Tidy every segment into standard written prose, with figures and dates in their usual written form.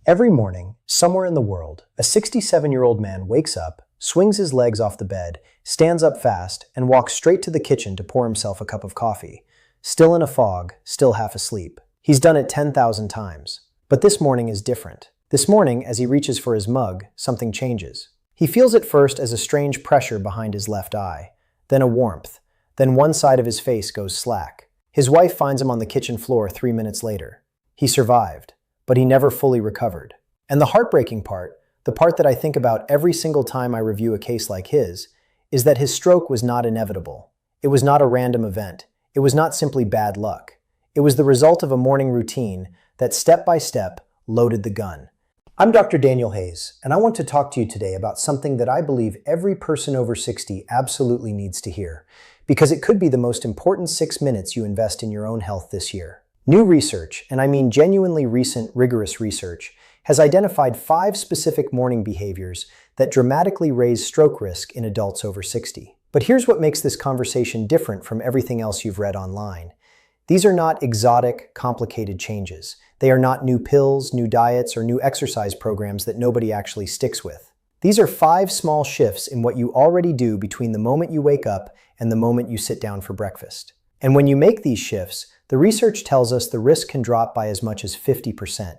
Every morning, somewhere in the world, a 67-year-old man wakes up, swings his legs off the bed, stands up fast, and walks straight to the kitchen to pour himself a cup of coffee. Still in a fog, still half asleep. He's done it 10,000 times. But this morning is different. This morning, as he reaches for his mug, something changes. He feels it first as a strange pressure behind his left eye, then a warmth, then one side of his face goes slack. His wife finds him on the kitchen floor 3 minutes later. He survived, but he never fully recovered. And the heartbreaking part, the part that I think about every single time I review a case like his, is that his stroke was not inevitable. It was not a random event. It was not simply bad luck. It was the result of a morning routine that step by step loaded the gun. I'm Dr. Daniel Hayes, and I want to talk to you today about something that I believe every person over 60 absolutely needs to hear, because it could be the most important 6 minutes you invest in your own health this year. New research, and I mean genuinely recent, rigorous research, has identified 5 specific morning behaviors that dramatically raise stroke risk in adults over 60. But here's what makes this conversation different from everything else you've read online. These are not exotic, complicated changes. They are not new pills, new diets, or new exercise programs that nobody actually sticks with. These are 5 small shifts in what you already do between the moment you wake up and the moment you sit down for breakfast. And when you make these shifts, the research tells us the risk can drop by as much as 50%.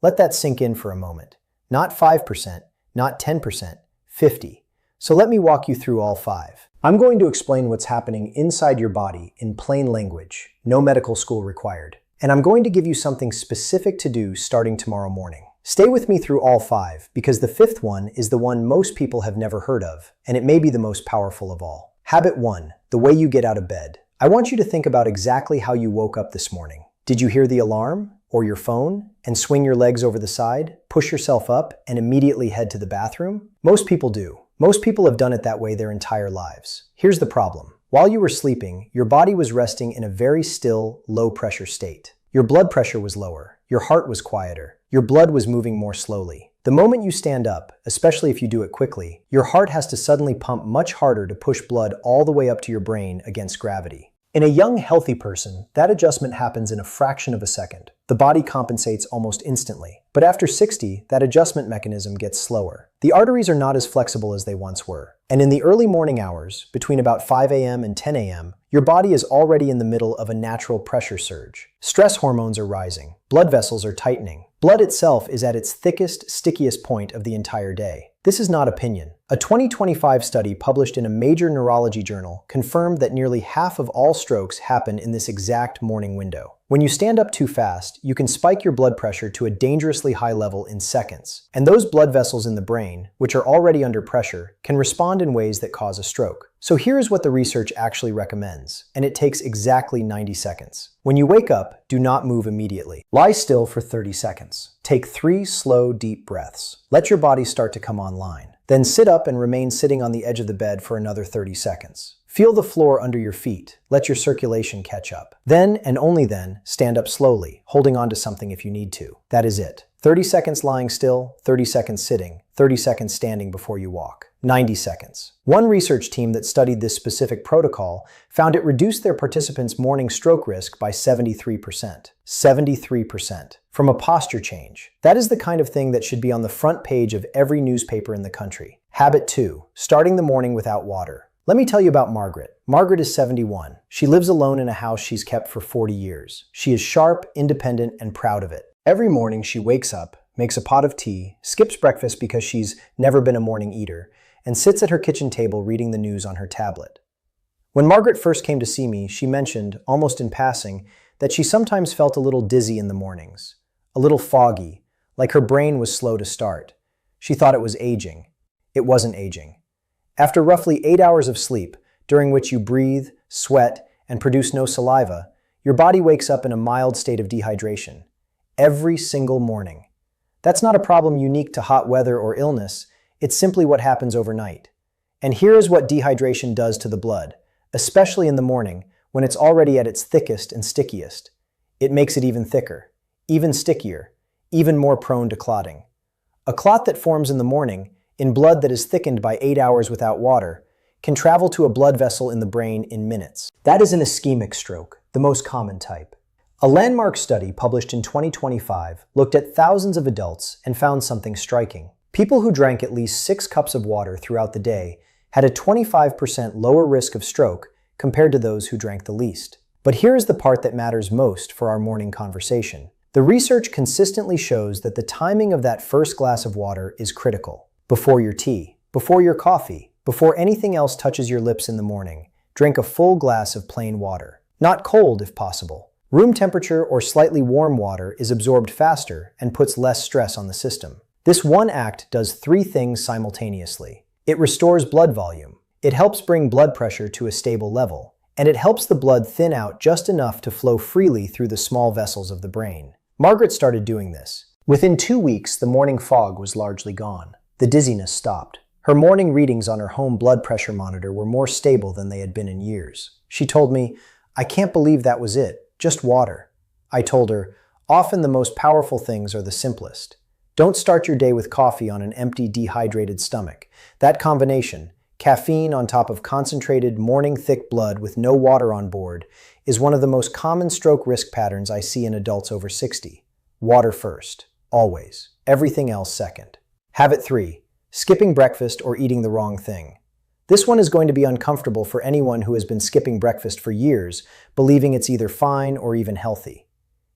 Let that sink in for a moment. Not 5%, not 10%, 50. So let me walk you through all 5. I'm going to explain what's happening inside your body in plain language, no medical school required. And I'm going to give you something specific to do starting tomorrow morning. Stay with me through all 5, because the 5th one is the one most people have never heard of, and it may be the most powerful of all. Habit 1, the way you get out of bed. I want you to think about exactly how you woke up this morning. Did you hear the alarm or your phone and swing your legs over the side, push yourself up, and immediately head to the bathroom? Most people do. Most people have done it that way their entire lives. Here's the problem. While you were sleeping, your body was resting in a very still, low-pressure state. Your blood pressure was lower. Your heart was quieter. Your blood was moving more slowly. The moment you stand up, especially if you do it quickly, your heart has to suddenly pump much harder to push blood all the way up to your brain against gravity. In a young, healthy person, that adjustment happens in a fraction of a second. The body compensates almost instantly. But after 60, that adjustment mechanism gets slower. The arteries are not as flexible as they once were. And in the early morning hours, between about 5 a.m. and 10 a.m., your body is already in the middle of a natural pressure surge. Stress hormones are rising. Blood vessels are tightening. Blood itself is at its thickest, stickiest point of the entire day. This is not opinion. A 2025 study published in a major neurology journal confirmed that nearly half of all strokes happen in this exact morning window. When you stand up too fast, you can spike your blood pressure to a dangerously high level in seconds. And those blood vessels in the brain, which are already under pressure, can respond in ways that cause a stroke. So here's what the research actually recommends, and it takes exactly 90 seconds. When you wake up, do not move immediately. Lie still for 30 seconds. Take 3 slow, deep breaths. Let your body start to come online. Then sit up and remain sitting on the edge of the bed for another 30 seconds. Feel the floor under your feet. Let your circulation catch up. Then, and only then, stand up slowly, holding on to something if you need to. That is it. 30 seconds lying still, 30 seconds sitting, 30 seconds standing before you walk. 90 seconds. One research team that studied this specific protocol found it reduced their participants' morning stroke risk by 73%. 73%. From a posture change. That is the kind of thing that should be on the front page of every newspaper in the country. Habit 2. Starting the morning without water. Let me tell you about Margaret. Margaret is 71. She lives alone in a house she's kept for 40 years. She is sharp, independent, and proud of it. Every morning she wakes up, makes a pot of tea, skips breakfast because she's never been a morning eater, and sits at her kitchen table reading the news on her tablet. When Margaret first came to see me, she mentioned, almost in passing, that she sometimes felt a little dizzy in the mornings, a little foggy, like her brain was slow to start. She thought it was aging. It wasn't aging. After roughly 8 hours of sleep, during which you breathe, sweat, and produce no saliva, your body wakes up in a mild state of dehydration. Every single morning. That's not a problem unique to hot weather or illness. It's simply what happens overnight. And here is what dehydration does to the blood, especially in the morning when it's already at its thickest and stickiest. It makes it even thicker, even stickier, even more prone to clotting. A clot that forms in the morning, in blood that is thickened by 8 hours without water, can travel to a blood vessel in the brain in minutes. That is an ischemic stroke, the most common type. A landmark study published in 2025 looked at thousands of adults and found something striking. People who drank at least 6 cups of water throughout the day had a 25% lower risk of stroke compared to those who drank the least. But here is the part that matters most for our morning conversation. The research consistently shows that the timing of that first glass of water is critical. Before your tea, before your coffee, before anything else touches your lips in the morning, drink a full glass of plain water. Not cold if possible. Room temperature or slightly warm water is absorbed faster and puts less stress on the system. This one act does 3 things simultaneously. It restores blood volume, it helps bring blood pressure to a stable level, and it helps the blood thin out just enough to flow freely through the small vessels of the brain. Margaret started doing this. Within 2 weeks, the morning fog was largely gone. The dizziness stopped. Her morning readings on her home blood pressure monitor were more stable than they had been in years. She told me, "I can't believe that was it. Just water." I told her, often the most powerful things are the simplest. Don't start your day with coffee on an empty, dehydrated stomach. That combination, caffeine on top of concentrated, morning thick blood with no water on board, is one of the most common stroke risk patterns I see in adults over 60. Water first, always. Everything else second. Habit 3, skipping breakfast or eating the wrong thing. This one is going to be uncomfortable for anyone who has been skipping breakfast for years, believing it's either fine or even healthy.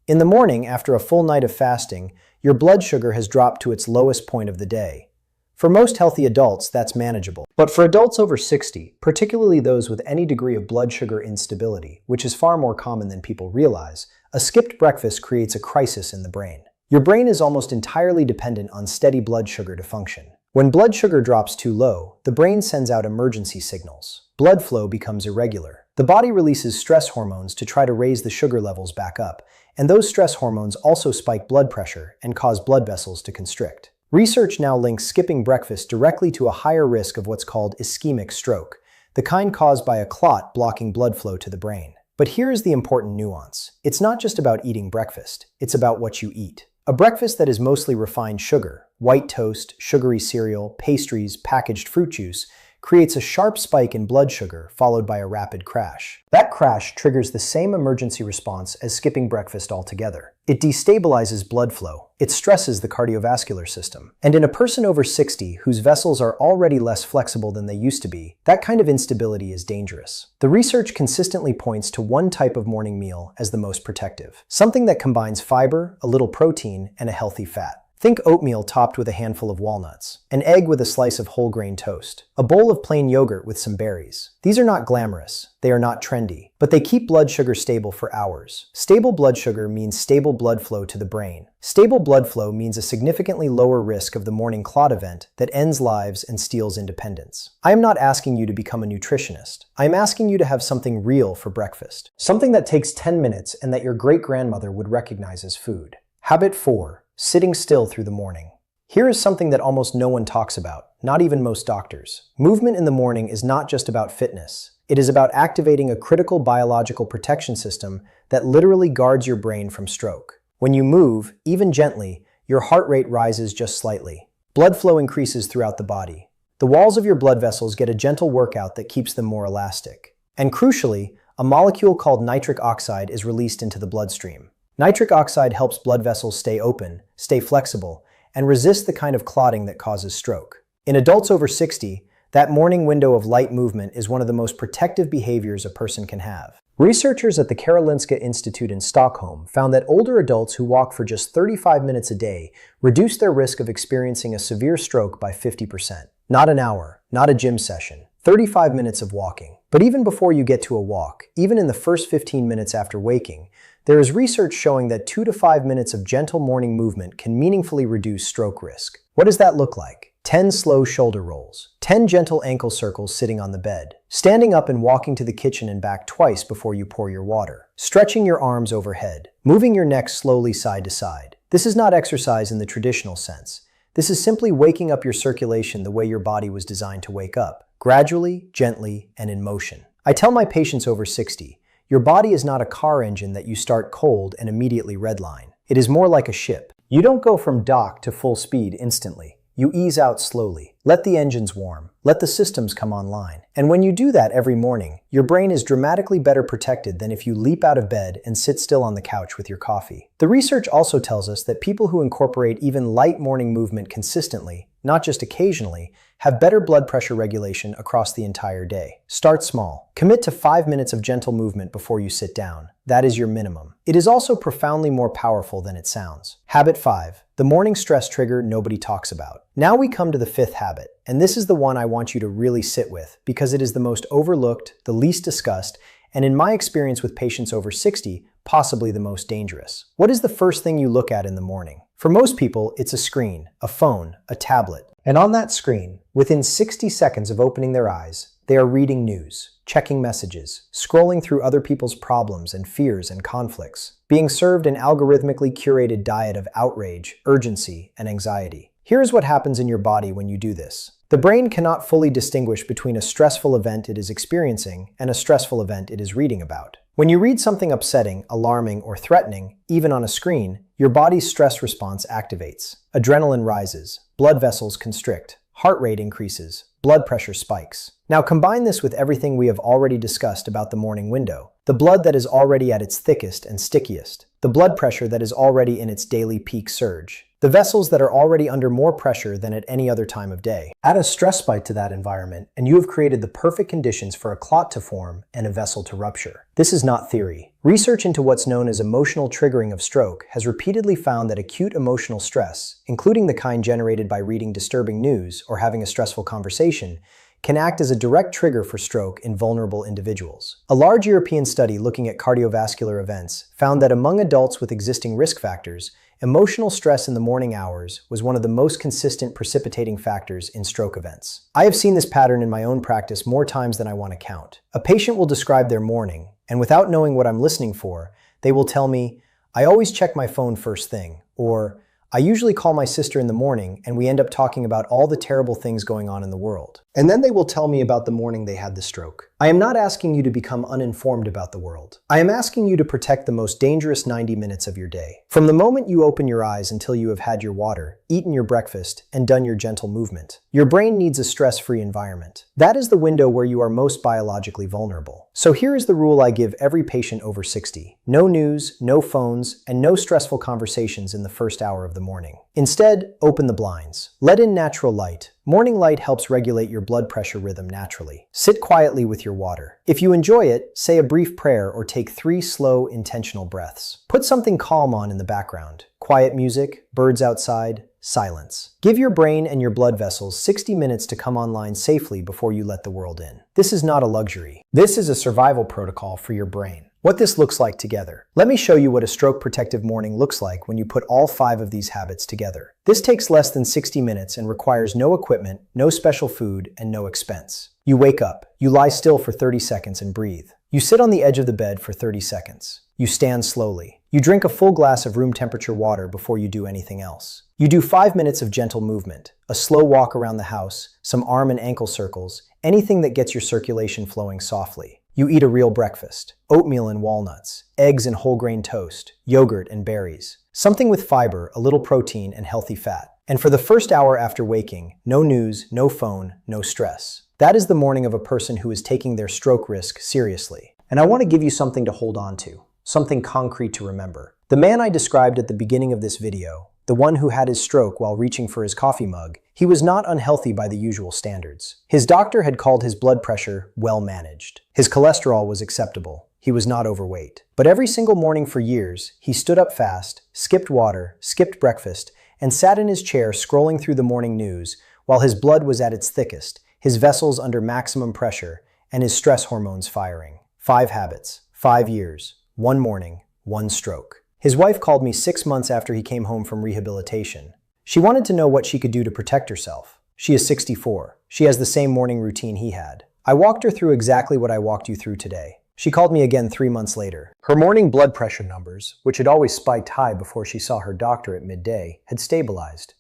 In the morning, after a full night of fasting, your blood sugar has dropped to its lowest point of the day. For most healthy adults, that's manageable. But for adults over 60, particularly those with any degree of blood sugar instability, which is far more common than people realize, a skipped breakfast creates a crisis in the brain. Your brain is almost entirely dependent on steady blood sugar to function. When blood sugar drops too low, the brain sends out emergency signals. Blood flow becomes irregular. The body releases stress hormones to try to raise the sugar levels back up, and those stress hormones also spike blood pressure and cause blood vessels to constrict. Research now links skipping breakfast directly to a higher risk of what's called ischemic stroke, the kind caused by a clot blocking blood flow to the brain. But here is the important nuance. It's not just about eating breakfast, it's about what you eat. A breakfast that is mostly refined sugar, white toast, sugary cereal, pastries, packaged fruit juice, creates a sharp spike in blood sugar followed by a rapid crash. That crash triggers the same emergency response as skipping breakfast altogether. It destabilizes blood flow. It stresses the cardiovascular system. And in a person over 60 whose vessels are already less flexible than they used to be, that kind of instability is dangerous. The research consistently points to one type of morning meal as the most protective. Something that combines fiber, a little protein, and a healthy fat. Think oatmeal topped with a handful of walnuts, an egg with a slice of whole grain toast, a bowl of plain yogurt with some berries. These are not glamorous, they are not trendy, but they keep blood sugar stable for hours. Stable blood sugar means stable blood flow to the brain. Stable blood flow means a significantly lower risk of the morning clot event that ends lives and steals independence. I am not asking you to become a nutritionist. I am asking you to have something real for breakfast. Something that takes 10 minutes and that your great-grandmother would recognize as food. Habit 4. Sitting still through the morning. Here is something that almost no one talks about, not even most doctors. Movement in the morning is not just about fitness. It is about activating a critical biological protection system that literally guards your brain from stroke. When you move, even gently, your heart rate rises just slightly. Blood flow increases throughout the body. The walls of your blood vessels get a gentle workout that keeps them more elastic. And crucially, a molecule called nitric oxide is released into the bloodstream. Nitric oxide helps blood vessels stay open, stay flexible, and resist the kind of clotting that causes stroke. In adults over 60, that morning window of light movement is one of the most protective behaviors a person can have. Researchers at the Karolinska Institute in Stockholm found that older adults who walk for just 35 minutes a day reduce their risk of experiencing a severe stroke by 50%. Not an hour, not a gym session, 35 minutes of walking. But even before you get to a walk, even in the first 15 minutes after waking, there is research showing that 2 to 5 minutes of gentle morning movement can meaningfully reduce stroke risk. What does that look like? 10 slow shoulder rolls, 10 gentle ankle circles sitting on the bed, standing up and walking to the kitchen and back twice before you pour your water, stretching your arms overhead, moving your neck slowly side to side. This is not exercise in the traditional sense. This is simply waking up your circulation the way your body was designed to wake up, gradually, gently, and in motion. I tell my patients over 60, your body is not a car engine that you start cold and immediately redline. It is more like a ship. You don't go from dock to full speed instantly. You ease out slowly. Let the engines warm. Let the systems come online. And when you do that every morning, your brain is dramatically better protected than if you leap out of bed and sit still on the couch with your coffee. The research also tells us that people who incorporate even light morning movement consistently, not just occasionally, have better blood pressure regulation across the entire day. Start small. Commit to 5 minutes of gentle movement before you sit down. That is your minimum. It is also profoundly more powerful than it sounds. Habit 5. The morning stress trigger nobody talks about. Now we come to the 5th habit, and this is the one I want you to really sit with because it is the most overlooked, the least discussed, and in my experience with patients over 60, possibly the most dangerous. What is the first thing you look at in the morning? For most people, it's a screen, a phone, a tablet. And on that screen, within 60 seconds of opening their eyes, they are reading news, checking messages, scrolling through other people's problems and fears and conflicts, being served an algorithmically curated diet of outrage, urgency, and anxiety. Here's what happens in your body when you do this. The brain cannot fully distinguish between a stressful event it is experiencing and a stressful event it is reading about. When you read something upsetting, alarming, or threatening, even on a screen, your body's stress response activates. Adrenaline rises, blood vessels constrict, heart rate increases, blood pressure spikes. Now combine this with everything we have already discussed about the morning window. The blood that is already at its thickest and stickiest. The blood pressure that is already in its daily peak surge. The vessels that are already under more pressure than at any other time of day. Add a stress spike to that environment, and you have created the perfect conditions for a clot to form and a vessel to rupture. This is not theory. Research into what's known as emotional triggering of stroke has repeatedly found that acute emotional stress, including the kind generated by reading disturbing news or having a stressful conversation, can act as a direct trigger for stroke in vulnerable individuals. A large European study looking at cardiovascular events found that among adults with existing risk factors, emotional stress in the morning hours was one of the most consistent precipitating factors in stroke events. I have seen this pattern in my own practice more times than I want to count. A patient will describe their morning, and without knowing what I'm listening for, they will tell me, "I always check my phone first thing," or "I usually call my sister in the morning and we end up talking about all the terrible things going on in the world." And then they will tell me about the morning they had the stroke. I am not asking you to become uninformed about the world. I am asking you to protect the most dangerous 90 minutes of your day. From the moment you open your eyes until you have had your water, eaten your breakfast, and done your gentle movement, your brain needs a stress-free environment. That is the window where you are most biologically vulnerable. So here is the rule I give every patient over 60. No news, no phones, and no stressful conversations in the first hour of the morning. Instead, open the blinds. Let in natural light. Morning light helps regulate your blood pressure rhythm naturally. Sit quietly with your water. If you enjoy it, say a brief prayer or take 3 slow, intentional breaths. Put something calm on in the background. Quiet music, birds outside, silence. Give your brain and your blood vessels 60 minutes to come online safely before you let the world in. This is not a luxury. This is a survival protocol for your brain. What this looks like together. Let me show you what a stroke protective morning looks like when you put all 5 of these habits together. This takes less than 60 minutes and requires no equipment, no special food, and no expense. You wake up. You lie still for 30 seconds and breathe. You sit on the edge of the bed for 30 seconds. You stand slowly. You drink a full glass of room temperature water before you do anything else. You do 5 minutes of gentle movement, a slow walk around the house, some arm and ankle circles, anything that gets your circulation flowing softly. You eat a real breakfast, oatmeal and walnuts, eggs and whole grain toast, yogurt and berries. Something with fiber, a little protein, and healthy fat. And for the first hour after waking, no news, no phone, no stress. That is the morning of a person who is taking their stroke risk seriously. And I want to give you something to hold on to, something concrete to remember. The man I described at the beginning of this video, the one who had his stroke while reaching for his coffee mug, he was not unhealthy by the usual standards. His doctor had called his blood pressure well managed. His cholesterol was acceptable. He was not overweight. But every single morning for years, he stood up fast, skipped water, skipped breakfast, and sat in his chair scrolling through the morning news while his blood was at its thickest, his vessels under maximum pressure, and his stress hormones firing. 5 habits, 5 years, 1 morning, 1 stroke. His wife called me 6 months after he came home from rehabilitation. She wanted to know what she could do to protect herself. She is 64. She has the same morning routine he had. I walked her through exactly what I walked you through today. She called me again 3 months later. Her morning blood pressure numbers, which had always spiked high before she saw her doctor at midday, had stabilized.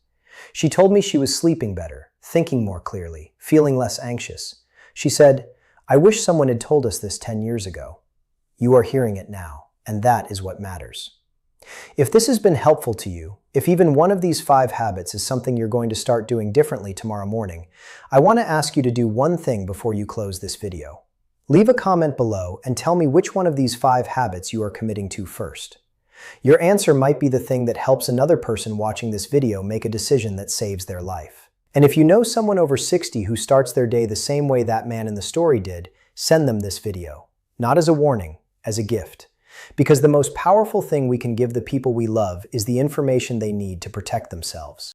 She told me she was sleeping better, thinking more clearly, feeling less anxious. She said, "I wish someone had told us this 10 years ago. You are hearing it now, and that is what matters." If this has been helpful to you, if even one of these 5 habits is something you're going to start doing differently tomorrow morning, I want to ask you to do one thing before you close this video. Leave a comment below and tell me which one of these 5 habits you are committing to first. Your answer might be the thing that helps another person watching this video make a decision that saves their life. And if you know someone over 60 who starts their day the same way that man in the story did, send them this video. Not as a warning, as a gift. Because the most powerful thing we can give the people we love is the information they need to protect themselves.